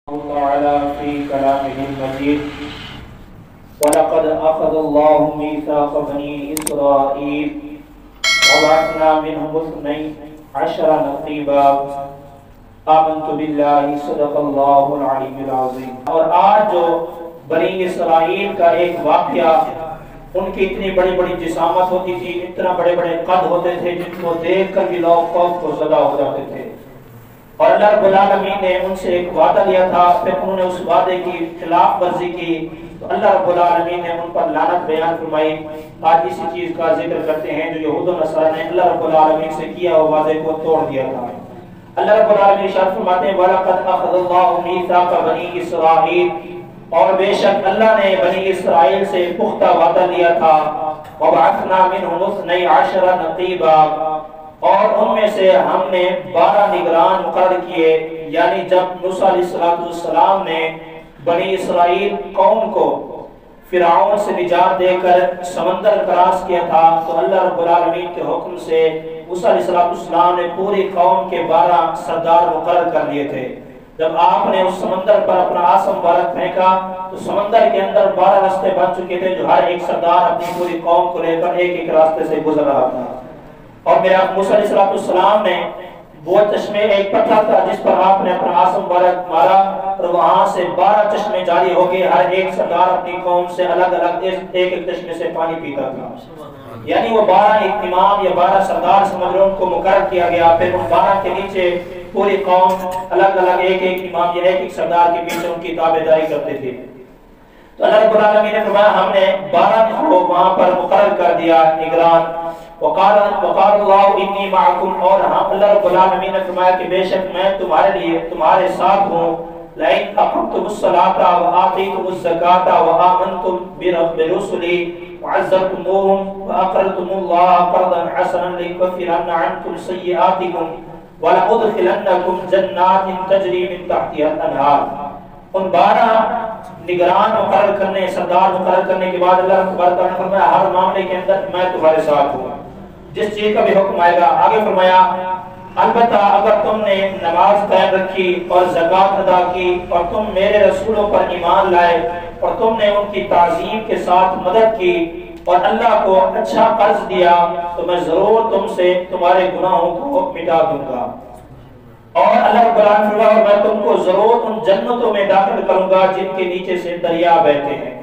تعالى في كلامه المجيد ولقد أخذ الله ميثاق بني إسرائيل وبعثنا منهم 12 نقيبا آمنت بالله صدق الله العلي العظيم۔ اور آج جو بنی اسرائیل کا ایک واقعہ، ان کی اتنی بڑی بڑی جسامت ہوتی تھی، اتنا بڑے بڑے قد ہوتے تھے جن کو دیکھ کر بھی لوگ خوف کو زدہ ہو جاتے تھے، اور اللہ رب العالمین نے ان سے ایک وعدہ لیا تھا، پھر انہوں نے اس وعدے کی خلاف ورزی کی تو اللہ رب العالمین نے ان پر لعنت بیان فرمائی۔ آج اسی چیز کا ذکر کرتے ہیں جو یہود و نصارہ نے اللہ رب العالمین سے کیا وہ وعدے کو توڑ دیا تھا۔ اللہ رب العالمین ارشاد فرماتے ہیں وَلَقَدْ أَخَذَ اللَّهُ مِيثَاقَ بَنِي إِسْرَائِيلَ، اور بے شک اللہ نے بنی اسرائیل سے پختہ وعدہ لیا تھا، وَبَعَثْنَا مِنْهُمُ 12 نَقِيبًا، اور ان میں سے ہم نے 12 نگران مقرر کیے۔ یعنی جب موسیٰ علیہ السلام نے بنی اسرائیل قوم کو فرعون سے نجات دے کر سمندر کراس کیا تھا تو اللہ رب العالمین کے حکم سے موسیٰ علیہ السلام نے پوری قوم کے 12 سردار مقرر کر لیے تھے۔ جب آپ نے اس سمندر پر اپنا آسم مبارک پھینکا تو سمندر کے اندر 12 راستے بن چکے تھے جو ہر ایک سردار اپنی پوری قوم کو لے کر ایک ایک راستے سے گزر رہا تھا۔ اور میرا موسیٰ علیہ السلام نے وہ چشمے، ایک پتھر تھا جس پر آپ نے اپنا آسم مبارک مارا اور وہاں سے 12 چشمے جاری ہو گئے، ہر ایک سردار اپنی قوم سے الگ الگ ایک ایک چشمے سے پانی پیتا تھا۔ یعنی وہ 12 ایک امام یا 12 سردار سمجھ لو ان کو مقرر کیا گیا، پھر ان 12 کے نیچے پوری قوم الگ الگ ایک ایک امام یا ایک ایک سردار کے پیچھے ان کی تابعداری کرتے تھے۔ تو اللہ رب العالمین نے فرمایا ہم نے 12 کو وہاں پر مقرر کر دیا نگران۔ وقال اللہ انی معکم، اور ہم اللہ رب العالمین نے فرمایا کہ بے شک میں تمہارے لیے تمہارے ساتھ ہوں۔ لئن اقمتم الصلاۃ وآتیتم الزکاۃ وآمنتم برسلی وعزرتموہم واقرضتم اللہ قرضا حسنا لیکفرن عنکم سیئاتکم ولأدخلنکم جنات تجری من تحتها الانہار۔ ان 12 نگران مقرر کرنے، سردار مقرر کرنے کے بعد اللہ رب العالمین نے فرمایا ہر معاملے کے اندر میں تمہارے ساتھ ہوں، جس چیز کا بھی حکم آئے گا۔ آگے فرمایا البتہ اگر تم نے نماز قائم رکھی اور زکوٰۃ ادا کی اور تم میرے رسولوں پر ایمان لائے اور تم نے ان کی تعظیم کے ساتھ مدد کی اور اللہ کو اچھا قرض دیا تو میں ضرور تم سے تمہارے گناہوں کو مٹا دوں گا، اور اللہ رب العالمین فرمایا میں تم کو ضرور ان جنتوں میں داخل کروں گا جن کے نیچے سے دریا بہتے ہیں۔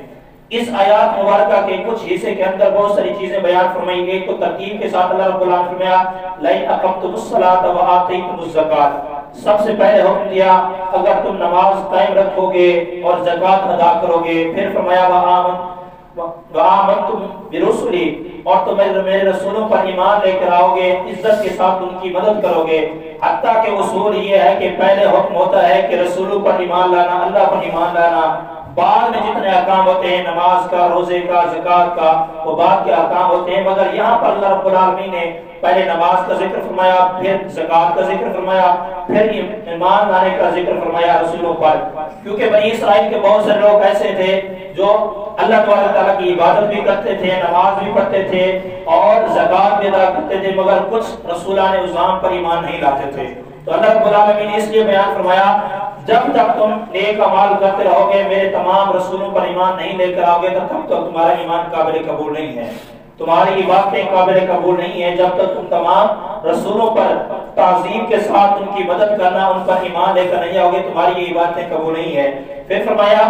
اس آیات مبارکہ کے کچھ حصے کے اندر بہت ساری چیزیں بیان فرمائی گئی، تو ترتیب کے ساتھ اللہ رب العالمین فرمایا لئن اقمتم الصلاۃ وآتیتم الزکاۃ، سب سے پہلے حکم دیا اگر تم نماز قائم رکھو گے اور زکوٰۃ ادا کرو گے، پھر فرمایا وآمنتم برسلی، اور تم میرے رسولوں پر ایمان لے کر آؤ گے، عزت کے ساتھ ان کی مدد کرو گے۔ حتیٰ کہ اصول یہ ہے کہ پہلے حکم ہوتا ہے کہ رسولوں پر ایمان لانا، اللہ پر ایمان لانا، بعد میں جتنے احکام ہوتے ہیں نماز کا، روزے کا، زکوٰۃ کا، وہ بعد کے احکام ہوتے ہیں، مگر یہاں پر اللہ رب العالمین نے پہلے نماز کا ذکر فرمایا، پھر زکوٰۃ کا ذکر فرمایا، پھر ایمان لانے کا ذکر فرمایا رسولوں پر، کیونکہ بنی اسرائیل کے بہت سے لوگ ایسے تھے جو اللہ تعالیٰ کی عبادت بھی کرتے تھے، نماز بھی پڑھتے تھے اور زکوٰۃ بھی ادا کرتے تھے، مگر کچھ رسولان اعظام پر ایمان نہیں لاتے تھے۔ تو اللہ رب العالمین نے اس لیے بیان فرمایا جب تک تم نیک اعمال کرتے رہو گے، میرے تمام رسولوں پر ایمان نہیں لے کر آؤ گے، تب تک تمہارا ایمان قابل قبول نہیں ہے، تمہاری عبادتیں قابل قبول نہیں ہے۔ جب تک تم تمام رسولوں پر تعظیم کے ساتھ ان کی مدد کرنا، ان پر ایمان لے کر نہیں آؤ گے، تمہاری یہ عبادتیں قبول نہیں ہے۔ پھر فرمایا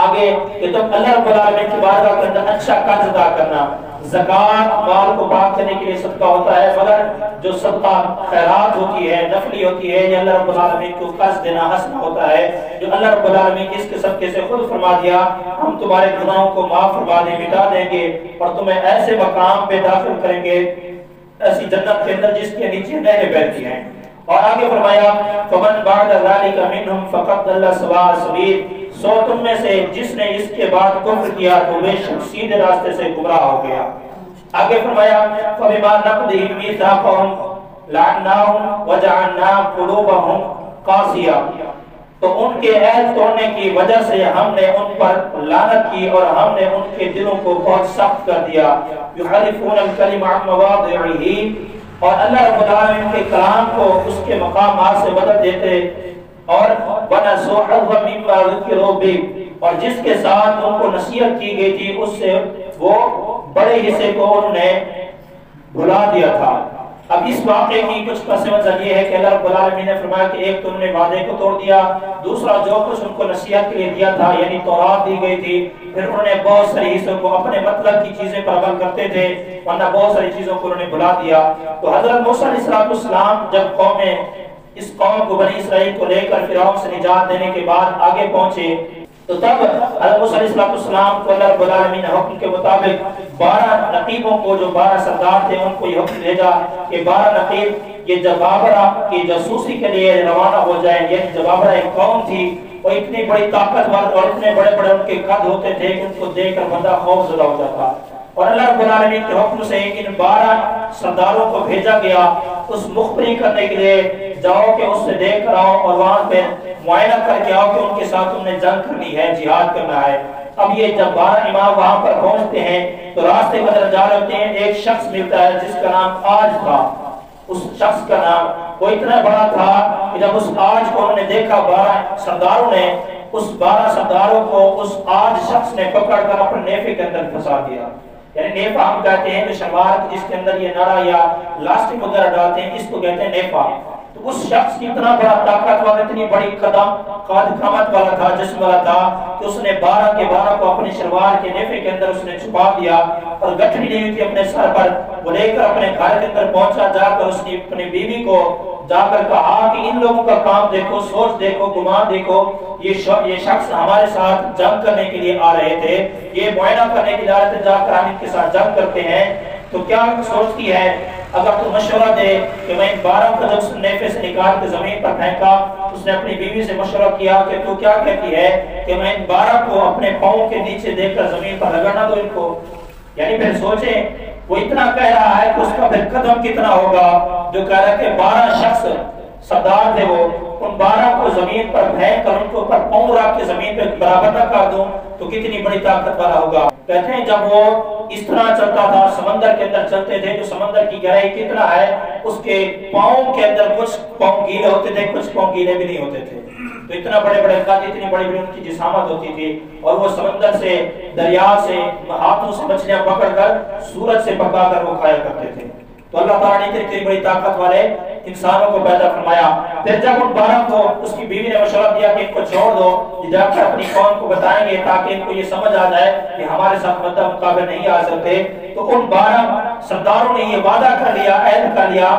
آگے کہ تم اللہ رب العالمین کی بارگاہ کے اندر اچھا قرض ادا کرنا۔ زکوٰۃ مال کو پاک کرنے کے لیے صدقہ ہوتا ہے، مگر جو صدقہ خیرات ہوتی ہے، نفلی ہوتی ہے، یہ اللہ رب العالمین کو قرض دینا حسنہ ہوتا ہے، جو اللہ رب العالمین اس کے صدقے سے خود فرما دیا ہم تمہارے گناہوں کو معاف فرما دیں، مٹا دیں گے اور تمہیں ایسے مقام پہ داخل کریں گے، ایسی جنت کے اندر جس کے نیچے نہریں بہتی ہیں۔ اور آگے فرمایا فمن بعد ذلك منهم فقد ضل سواء السبيل، سو تم میں سے جس نے اس کے بعد کفر کیا تو بے شک سیدھے راستے سے گمراہ ہو گیا۔ آگے فرمایا فبما نقضهم ميثاقهم لعناهم وجعلنا قلوبهم قاسية، تو ان کے عہد توڑنے کی وجہ سے ہم نے ان پر لعنت کی اور ہم نے ان کے دلوں کو بہت سخت کر دیا۔ يحرفون الكلم عن مواضعه، اور اللہ رب العالمین کے کلام کو اس کے مقامات سے بدل دیتے، اور وَنَسُوا حَظًّا مِّمَّا ذُكِّرُوا بِهِ، اور جس کے ساتھ ان کو نصیحت کی گئی تھی اس سے وہ بڑے حصے کو انہوں نے بھلا دیا تھا۔ اب اس واقعے کی کچھ پس منظر یہ ہے کہ اللہ رب العالمین نے فرمایا کہ ایک تو انہوں نے وعدے کو توڑ دیا، دوسرا جو کچھ ان کو نصیحت کے لیے دیا تھا یعنی تورات دی گئی تھی، پھر انہوں نے بہت ساری حصوں کو اپنے مطلب کی چیزیں پر عمل کرتے تھے، ورنہ بہت ساری چیزوں کو انہوں نے بھلا دیا۔ تو حضرت موسیٰ علیہ السلام جب اس قوم کو بنی اسرائیل کو لے کر فرعون سے نجات دینے کے بعد آگے پہنچے تو تب حضرت موسیٰ علیہ السلام کو اللہ رب العالمین نے حکم کے مطابق 12 نقیبوں کو، جو 12 سردار تھے، ان کو یہ حکم بھیجا کہ 12 نقیب یہ جبابرہ کی جاسوسی کے لیے روانہ ہو جائیں۔ یہ جبابرہ ایک قوم تھی، وہ اتنی بڑی طاقتور اور اتنے بڑے بڑے ان کے قد ہوتے تھے کہ ان کو دیکھ کر بندہ خوف زدہ ہو جاتا، اور اللہ رب العالمین کے حکم سے ان 12 سرداروں کو بھیجا گیا اس مخبری کرنے کے لیے، جاؤ کہ اس سے دیکھ کر آؤ اور وہاں پہ معائنہ کر کے آؤ کہ ان کے ساتھ تم نے جنگ کرنی ہے، جہاد کرنا ہے۔ اب یہ جب 12 امام وہاں پر پہنچتے ہیں تو راستے میں جا رہے ہوتے ہیں، ایک شخص ملتا ہے جس کا نام آج تھا۔ اس شخص کا نام وہ اتنا بڑا تھا کہ جب اس آج کو انہوں نے دیکھا 12 سرداروں نے، اس 12 سرداروں کو اس آج شخص نے پکڑ کر اپنے نیفے کے اندر پھنسا دیا۔ یعنی نیفا ہم کہتے ہیں جو شلوار جس کے اندر یہ نڑا یا لاسٹک وغیرہ ڈالتے ہیں، اس کو کہتے ہیں نیفا۔ تو اس شخص کی اتنا بڑا طاقتور، اتنی بڑی قامت والا تھا، جسم والا تھا کہ اس نے 12 کے 12 کو اپنی شلوار کے نیفے کے اندر اس نے چھپا دیا، اور گٹھڑی نہیں ہوئی تھی اپنے سر پر، وہ لے کر اپنے گھر کے اندر پہنچا، جا کر اس نے اپنی بیوی کو جا کر کہا کہ ان لوگوں کا کام دیکھو، سوچ دیکھو، گمان دیکھو، یہ شخص ہمارے ساتھ جنگ کرنے کے لیے آ رہے تھے، یہ معائنہ کرنے کے لیے آ رہے تھے، جا کر ہم ان کے ساتھ جنگ کرتے ہیں، تو کیا سوچتی ہے؟ اگر تو مشورہ دے کہ میں ان 12 کو جب اس نیفے سے نکال کے زمین پر پھینکا، اس نے اپنی بیوی سے مشورہ کیا کہ تو کیا کہتی ہے کہ میں ان 12 کو اپنے پاؤں کے نیچے دیکھ کر زمین پر لگانا دو ان کو؟ یعنی پھر سوچیں وہ اتنا کہہ رہا ہے کہ اس کا پھر قدم کتنا ہوگا، جو کہہ رہا ہے کہ 12 شخص سردار تھے، وہ ان 12 کو زمین پر پھینک کر ان کو پر پاؤں رکھ کے زمین پہ برابر نہ کر دوں تو کتنی بڑی طاقت والا ہوگا۔ کہتے ہیں جب وہ اس طرح چلتا تھا، سمندر کے اندر چلتے تھے، جو سمندر کی گہرائی کتنا ہے، اس کے پاؤں کے اندر کچھ پاؤں گیلے ہوتے تھے، کچھ پاؤں گیلے بھی نہیں ہوتے تھے، تو اتنا بڑے بڑے قد، اتنی بڑی بڑی ان کی جسامت ہوتی تھی، اور وہ سمندر سے، دریا سے، ہاتھوں سے مچھلیاں پکڑ کر سورج سے پکا کر وہ کھایا کرتے تھے۔ تو اللہ تعالیٰ نے اتنی بڑی طاقت والے انسانوں کو پیدا فرمایا۔ پھر جب ان 12 کو اس کی بیوی نے مشورہ دیا کہ ان کو چھوڑ دو، یہ جا کر اپنی قوم کو بتائیں گے تاکہ ان کو یہ سمجھ آ جائے کہ ہمارے ساتھ مقابلہ نہیں آ سکتے، تو ان 12 سرداروں نے یہ وعدہ کر لیا، عہد کر لیا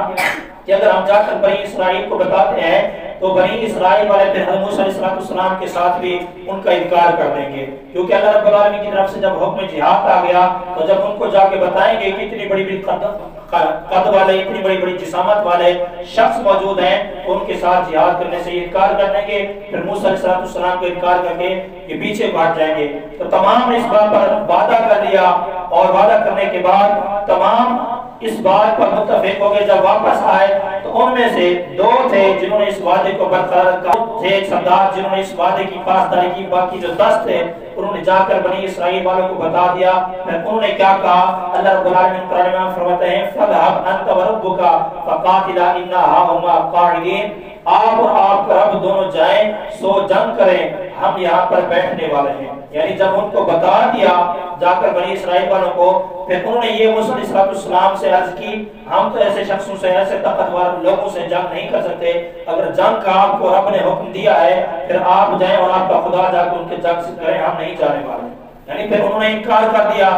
کہ اگر ہم جا کر بنی اسرائیل کو بتاتے ہیں تو بنی اسرائیل والے پھر حضرت موسیٰ علیہ السلام کے ساتھ بھی ان کا انکار کر دیں گے، کیونکہ اللہ رب العالمین کی طرف سے جب حکم جہاد آ گیا تو جب ان کو جا کے بتائیں گے کہ اتنی بڑی بڑی قد والے، اتنی بڑی بڑی جسامت والے شخص موجود ہیں، ان کے ساتھ جہاد کرنے سے انکار کر دیں گے، پھر موسیٰ علیہ السلام کو انکار کر کے یہ پیچھے بھاگ جائیں گے۔ تو تمام نے اس بات پر وعدہ کر لیا، اور وعدہ کرنے کے بعد تمام اس بات پر متفق ہو گئے۔ جب واپس آئے تو ان میں سے 2 تھے جنہوں نے اس وعدے کو برقرار رکھا، تھے سردار جنہوں نے اس وعدے کی پاسداری کی، باقی جو 10 تھے انہوں نے جا کر بنی اسرائیل والوں کو بتا دیا۔ پھر انہوں نے کیا کہا؟ اللہ رب العالمین قرآن میں فرماتے ہیں فَذْهَبْ أَنْتَ وَرَبُّكَ فَقَاتِلَا إِنَّا هَاهُنَا قَاعِدُونَ، آپ اور آپ کا رب دونوں جائیں سو جنگ کریں، ہم یہاں پر بیٹھنے والے ہیں۔ یعنی جب ان کو بتا دیا جا کر بنی اسرائیل والوں کو، پھر انہوں نے یہ موسیٰ علیہ السلام سے عرض کی ہم تو ایسے شخصوں سے، ایسے طاقتور لوگوں سے جنگ نہیں کر سکتے، اگر جنگ کا آپ کو رب نے حکم دیا ہے پھر آپ جائیں اور آپ کا خدا جا کے ان کے جنگ سے کریں، ہم نہیں جانے والے۔ یعنی پھر انہوں نے انکار کر دیا،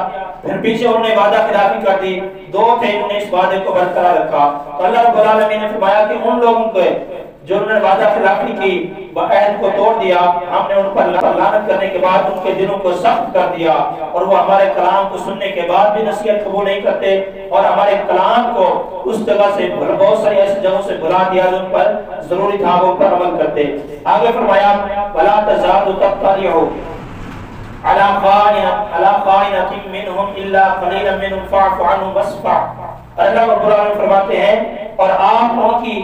پھر پیچھے انہوں نے وعدہ خلافی کر دی۔ 2 تھے انہوں نے اس وعدے کو برقرار رکھا۔ تو اللہ رب العالمین نے فرمایا کہ ان لوگوں کو جو انہوں نے وعدہ خلافی کی، عہد کو توڑ دیا، ہم نے ان پر لعنت کرنے کے بعد ان کے دلوں کو سخت کر دیا، اور وہ ہمارے کلام کو سننے کے بعد بھی نصیحت قبول نہیں کرتے، اور ہمارے کلام کو اس جگہ سے بہت ساری ایسی جگہوں سے بھلا دیا جو ان پر ضروری تھا وہ پر عمل کرتے۔ آگے فرمایا وَلَا تَزَالُ تَطَّلِعُ عَلَى خَائِنَةٍ مِّنْهُمْ إِلَّا قَلِيلًا مِّنْهُمْ فَاعْفُ عَنْهُمْ وَاصْفَحْ۔ اللہ رب العالمین فرماتے ہیں اور آپ ان کی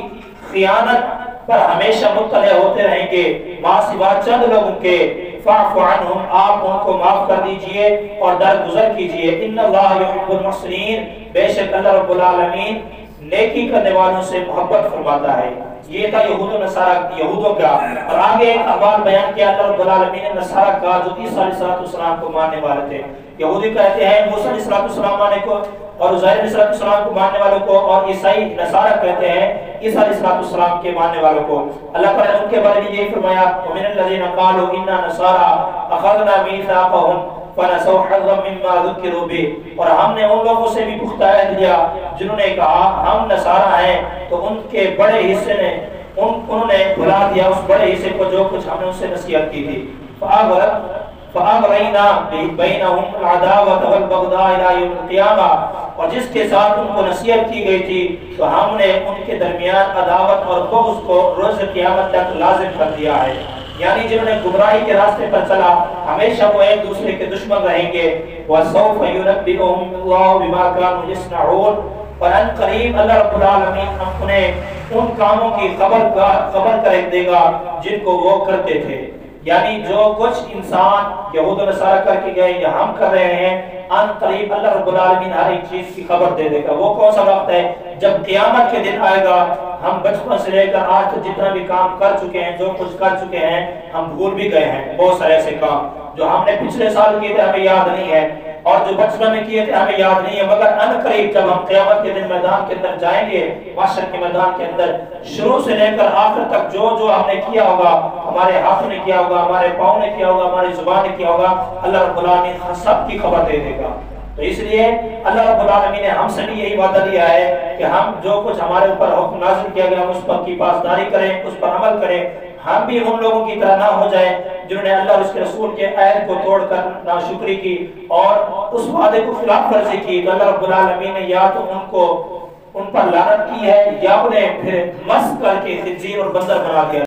خیانت پر ہمیشہ مطلع ہوتے رہیں گے، ماں سوا چند لوگوں کے، فَاعْفُ عَنْهُمْ، آپ ان کو معاف کر دیجئے اور درگزر کیجئے، إِنَّ اللَّهَ يُحِبُّ الْمُحْسِنِينَ، بے شک اللہ رب العالمین نیکی کرنے والوں سے محبت فرماتا ہے۔ یہ تھا یہود و نصارہ یہودوں کا. اور آگے ایک احوال بیان کیا اللہ رب العالمین نے نصارہ کا جو عیسیٰ علیہ السلام کو ماننے والے تھے. یہودی کہتے ہیں موسیٰ علیہ السلام ماننے کو اور عزیر علیہ السلام کو ماننے والوں کو, اور عیسائی نصارہ کہتے ہیں عیسیٰ علیہ السلام کے ماننے والوں کو. اللہ تعالیٰ نے ان کے بارے میں یہی فرمایا وَمِنَ الَّذِينَ قَالُوا إِنَّا نَصَارَىٰ أَخَذْنَا مِيثَاقَهُمْ فَنَسَوْا حَظًّا مِّمَّا ذُكِّرُوا بِهِ. اور ہم نے ان لوگوں سے بھی پختہ عہد لیا جنہوں نے کہا ہم نصارہ ہیں, تو ان کے بڑے حصے نے انہوں نے بھلا دیا اس بڑے حصے کو جو کچھ ہم نے ان سے نصیحت کی تھی. فَأَغْرَيْنَا بَيْنَهُمُ الْعَدَاوَةَ وَالْبَغْضَاءَ إِلَىٰ يَوْمِ الْقِيَامَةِ. اور جس کے ساتھ ان کو نصیحت کی گئی تھی تو ہم نے ان کے درمیان عداوت اور بغض کو روز قیامت تک لازم کر دیا ہے. یعنی جنہوں نے گمراہی کے راستے پر چلا ہمیشہ وہ ایک دوسرے کے دشمن رہیں گے. وَسَوْفَ يُنَبِّئُهُمُ اللَّهُ بِمَا كَانُوا يَصْنَعُونَ. اور ان قریب اللہ رب العالمین انہیں ان کاموں کی خبر کر دے گا جن کو وہ کرتے تھے. یعنی جو کچھ انسان یہود و نصارہ کر کے گئے یا ہم کر رہے ہیں ان قریب اللہ رب العالمین ہر ایک چیز کی خبر دے دے گا. وہ کون سا وقت ہے؟ جب قیامت کے دن آئے گا. ہم بچپن سے لے کر آج تک جتنا بھی کام کر چکے ہیں جو کچھ کر چکے ہیں ہم بھول بھی گئے ہیں. بہت سارے ایسے کام جو ہم نے پچھلے سال کیے تھے ہمیں یاد نہیں ہے, اور جو بچپن میں کیے تھے ہمیں یاد نہیں ہے. مگر ان قریب جب ہم قیامت کے دن میدان کے اندر جائیں گے, محشر کے میدان کے اندر, شروع سے لے کر آخر تک جو ہم نے کیا ہوگا, ہمارے ہاتھ نے کیا ہوگا, ہمارے پاؤں نے کیا ہوگا, ہماری زبان نے کیا ہوگا, اللہ رب العالمین سب کی خبر دے دے گا. تو اس لیے اللہ رب العالمین نے ہم سے بھی یہی وعدہ دیا ہے کہ ہم جو کچھ ہمارے اوپر حکم نازل کیا گیا ہم اس پر کی پاسداری کریں, اس پر عمل کریں. ہم بھی ان لوگوں کی طرح نہ ہو جائیں جنہوں نے اللہ اور اس کے رسول کے عہد کو توڑ کر ناشکری کی اور اس وعدے کو خلاف ورزی کی. تو اللہ رب العالمین نے یا تو ان پر لعنت کی ہے یا انہیں پھر مسخ کر کے خنزیر اور بندر بنا دیا.